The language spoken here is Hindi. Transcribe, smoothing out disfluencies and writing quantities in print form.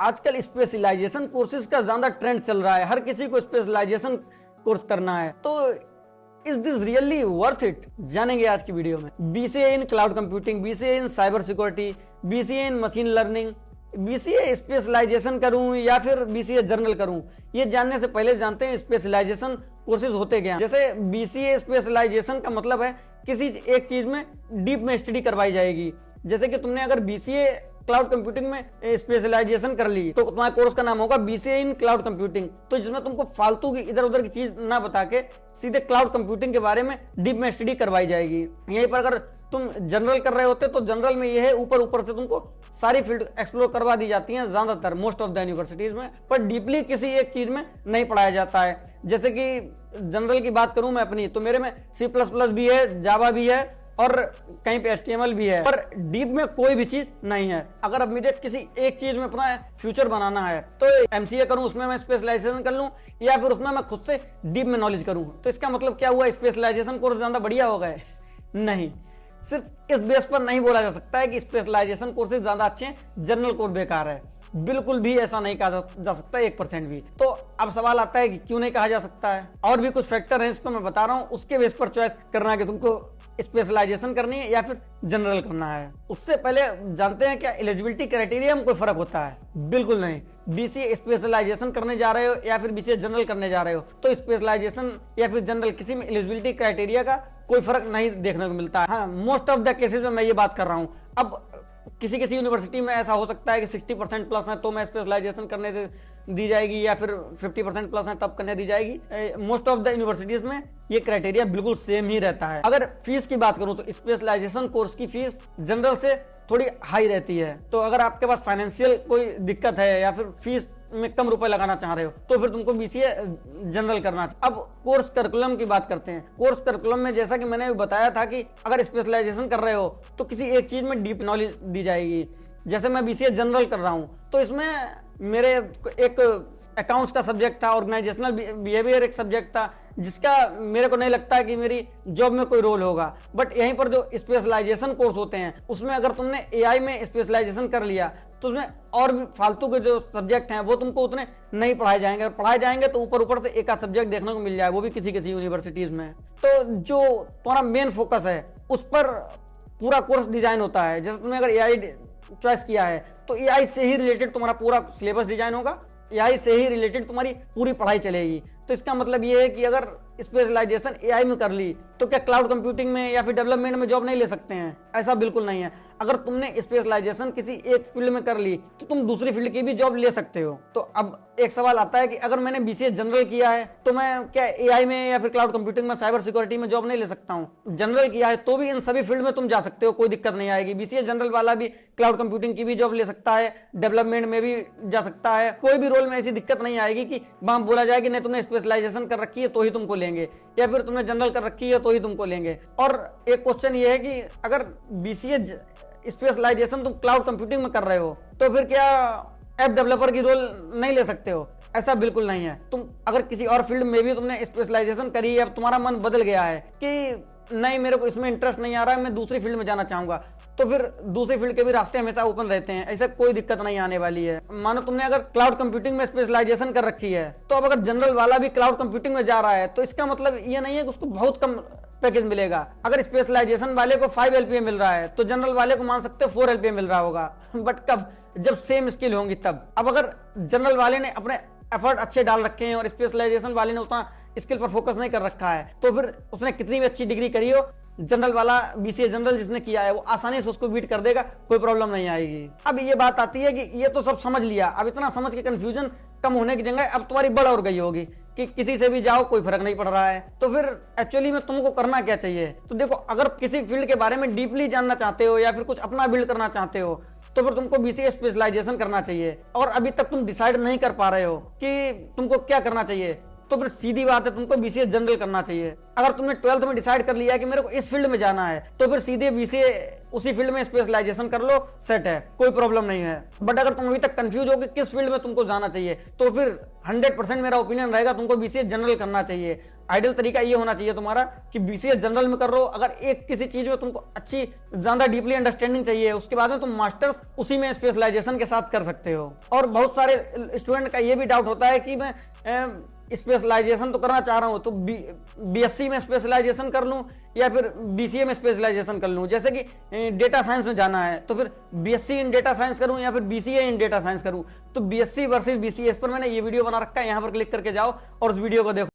आजकल स्पेशलाइजेशन कोर्सेज का ज्यादा ट्रेंड चल रहा है, हर किसी को स्पेशलाइजेशन कोर्स करना है। तो is this really worth it, जानेंगे आज की वीडियो में। बीसीए इन क्लाउड कंप्यूटिंग, बीसीए इन साइबर सिक्योरिटी, बीसीए इन मशीन लर्निंग, बीसीए स्पेशलाइजेशन करूं या फिर बीसीए जनरल करूं, ये जानने से पहले जानते हैं स्पेशलाइजेशन कोर्सेज होते क्या। जैसे बीसीए स्पेशलाइजेशन का मतलब है किसी एक चीज में डीप में स्टडी करवाई जाएगी। जैसे कि तुमने अगर बीसीए क्लाउड कंप्यूटिंग में स्पेशलाइजेशन कर ली तो तुम्हारे कोर्स का नाम होगा बीसीए इन क्लाउड कंप्यूटिंग। तो जिसमें तुमको फालतू की इधर उधर की चीज ना बता के सीधे क्लाउड कंप्यूटिंग के बारे में डीप में स्टडी करवाई जाएगी। यहीं पर अगर तुम जनरल कर रहे होते तो जनरल में ये है ऊपर ऊपर से तुमको सारी फील्ड एक्सप्लोर करवा दी जाती हैं ज्यादातर मोस्ट ऑफ द यूनिवर्सिटीज में, पर डीपली किसी एक चीज में नहीं पढ़ाया जाता है। जैसे कि जनरल की बात करूं मैं अपनी, तो मेरे में C++ भी है, जावा भी है और कहीं पे HTML भी है, पर डीप में कोई भी चीज नहीं है। अगर अब मुझे किसी एक चीज में अपना फ्यूचर बनाना है तो MCA करूं, उसमें मैं स्पेशलाइजेशन कर लूं या फिर उसमें मैं खुद से डीप में नॉलेज करूं। तो इसका मतलब क्या हुआ, स्पेशलाइजेशन कोर्स ज्यादा बढ़िया हो गए? नहीं, सिर्फ इस बेस पर नहीं बोला जा सकता है कि स्पेशलाइजेशन कोर्सेज ज्यादा अच्छे हैं, जनरल कोर्स बेकार है। बिल्कुल भी ऐसा नहीं कहा जा सकता 1% भी। तो अब सवाल आता है कि क्यों नहीं कहा जा सकता है। और भी कुछ फैक्टर हैं इसको मैं बता रहा हूं, उसके बेस पर चॉइस करना है कि तुमको स्पेशलाइजेशन करनी है या फिर जनरल करना है। उससे पहले जानते हैं क्या एलिजिबिलिटी क्राइटेरिया में कोई फर्क होता है? बिल्कुल नहीं। बीसीए स्पेशलाइजेशन करने जा रहे हो या फिर बीसीए जनरल करने जा रहे हो तो स्पेशलाइजेशन या फिर जनरल किसी में एलिजिबिलिटी क्राइटेरिया का कोई फर्क नहीं देखने को मिलता है। हाँ, मोस्ट ऑफ द केसेस में मैं ये बात कर रहा हूँ। अब किसी किसी यूनिवर्सिटी में ऐसा हो सकता है कि 60% प्लस है तो मैं स्पेशलाइजेशन करने दी जाएगी, या फिर 50% प्लस है तब करने दी जाएगी। मोस्ट ऑफ द यूनिवर्सिटीज में ये क्राइटेरिया बिल्कुल सेम ही रहता है। अगर फीस की बात करूं तो स्पेशलाइजेशन कोर्स की फीस जनरल से थोड़ी हाई रहती है। तो अगर आपके पास फाइनेंशियल कोई दिक्कत है या फिर फीस में कम रुपए लगाना चाह रहे हो तो फिर तुमको बीसीए जनरल करना चाहिए। अब कोर्स करिकुलम की बात करते हैं। कोर्स करिकुलम में जैसा कि मैंने बताया था कि अगर स्पेशलाइजेशन कर रहे हो तो किसी एक चीज में डीप नॉलेज दी जाएगी। जैसे मैं बीसीए जनरल कर रहा हूं तो इसमें मेरे एक अकाउंट्स का सब्जेक्ट था, ऑर्गेनाइजेशनल बिहेवियर एक सब्जेक्ट था, जिसका मेरे को नहीं लगता कि मेरी जॉब में कोई रोल होगा। बट यहीं पर जो स्पेशलाइजेशन कोर्स होते हैं उसमें अगर तुमने एआई में स्पेशलाइजेशन कर लिया तो उसमें और भी फालतू के जो सब्जेक्ट हैं वो तुमको उतने नहीं पढ़ाए जाएंगे। पढ़ाए जाएंगे तो ऊपर ऊपर से एक आध सब्जेक्ट देखने को मिल जाए, वो भी किसी किसी यूनिवर्सिटीज में। तो जो तुम्हारा मेन फोकस है उस पर पूरा कोर्स डिजाइन होता है। जैसे तुमने अगर एआई चॉइस किया है तो एआई से ही रिलेटेड तुम्हारा पूरा सिलेबस डिजाइन होगा, एआई से ही रिलेटेड तुम्हारी पूरी पढ़ाई चलेगी। तो इसका मतलब ये है कि अगर स्पेशलाइजेशन एआई में कर ली तो क्या क्लाउड कंप्यूटिंग में या फिर डेवलपमेंट में जॉब नहीं ले सकते हैं? ऐसा बिल्कुल नहीं है। अगर तुमने स्पेशलाइजेशन किसी एक फील्ड में कर ली तो तुम दूसरी फील्ड की भी जॉब ले सकते हो। तो अब एक सवाल आता है कि अगर मैंने बीसीए जनरल किया है तो मैं क्या एआई में या फिर क्लाउड कंप्यूटिंग में, साइबर सिक्योरिटी में जॉब नहीं ले सकता हूँ? जनरल किया है तो भी इन सभी फील्ड में तुम जा सकते हो, कोई दिक्कत नहीं आएगी। बीसीए जनरल वाला भी क्लाउड कंप्यूटिंग की भी जॉब ले सकता है, डेवलपमेंट में भी जा सकता है। कोई भी रोल में ऐसी दिक्कत नहीं आएगी कि वहां बोला जाए कि नहीं तुमने स्पेशलाइजेशन कर रखी है तो ही तुमको लेंगे या फिर तुमने जनरल कर रखी है तो ही तुमको लेंगे। और एक क्वेश्चन ये है कि अगर बीसीए स्पेशलाइजेशन तुम क्लाउड कंप्यूटिंग में कर रहे हो तो फिर क्या ऐप डेवलपर की रोल नहीं ले सकते हो? ऐसा बिल्कुल नहीं है। तुम अगर किसी और फील्ड में भी तुमने स्पेशलाइजेशन करी है, अब तुम्हारा मन बदल गया है कि नहीं मेरे को इसमें इंटरेस्ट नहीं आ रहा है, मैं दूसरी फील्ड में जाना चाहूंगा, तो फिर दूसरी फील्ड के भी रास्ते हमेशा ओपन रहते हैं। ऐसे कोई दिक्कत नहीं आने वाली है। मानो तुमने अगर क्लाउड कंप्यूटिंग में स्पेशलाइजेशन कर रखी है तो अब अगर जनरल वाला भी क्लाउड कंप्यूटिंग में जा रहा है तो इसका मतलब ये नहीं है कि उसको बहुत कम पैकेज मिलेगा। अगर स्पेशलाइजेशन वाले को 5 LPA मिल रहा है तो जनरल वाले को मान सकते हो 4 LPA मिल रहा होगा। बट कब? जब सेम स्किल होंगी तब। अब अगर जनरल वाले ने अपने एफर्ट अच्छे डाल रखे हैं और स्पेशलाइजेशन वाले ने उतना स्किल पर फोकस नहीं कर रखा है तो फिर उसने कितनी भी अच्छी डिग्री करी हो, जनरल वाला बीसीए जनरल जिसने किया है वो आसानी से उसको बीट कर देगा, कोई प्रॉब्लम नहीं आएगी। अब ये बात आती है कि ये तो सब समझ लिया, अब इतना समझ के कंफ्यूजन कम होने की जगह अब तुम्हारी बढ़ और गई होगी कि किसी से भी जाओ कोई फर्क नहीं पड़ रहा है। तो फिर एक्चुअली में तुमको करना क्या चाहिए? तो देखो, अगर किसी फील्ड के बारे में डीपली जानना चाहते हो या फिर कुछ अपना बिल्ड करना चाहते हो तो फिर तुमको बीसीए स्पेशलाइजेशन करना चाहिए। और अभी तक तुम डिसाइड नहीं कर पा रहे हो कि तुमको क्या करना चाहिए तो फिर सीधी बात है तुमको बीसीए जनरल करना चाहिए। अगर तुमने 12th में डिसाइड कर लिया है कि मेरे को इस फील्ड में जाना है तो फिर सीधे बीसीए उसी फील्ड में स्पेशलाइजेशन कर लो, सेट है, कोई प्रॉब्लम नहीं है। बट अगर तुम अभी तक कंफ्यूज हो कि किस फील्ड में तुमको जाना चाहिए, तो फिर 100% मेरा ओपिनियन रहेगा तुमको बीसीए जनरल करना चाहिए। आइडियल तरीका ये होना चाहिए तुम्हारा कि बीसीए जनरल में कर लो। अगर एक किसी चीज में तुमको अच्छी ज्यादा डीपली अंडरस्टैंडिंग चाहिए, उसके बाद में तुम मास्टर्स उसी में स्पेशलाइजेशन के साथ कर सकते हो। और बहुत सारे स्टूडेंट का ये भी डाउट होता है कि मैं स्पेशलाइजेशन तो करना चाह रहा हूं, तो बीएससी में स्पेशलाइजेशन कर लूं या फिर बीसीए में स्पेशलाइजेशन कर लूं। जैसे कि डेटा साइंस में जाना है तो फिर बीएससी इन डेटा साइंस करूं या फिर बीसीए इन डेटा साइंस करूं। तो बीएससी वर्सेस बीसीए, इस पर मैंने ये वीडियो बना रखा है, यहां पर क्लिक करके जाओ और उस वीडियो को देखो।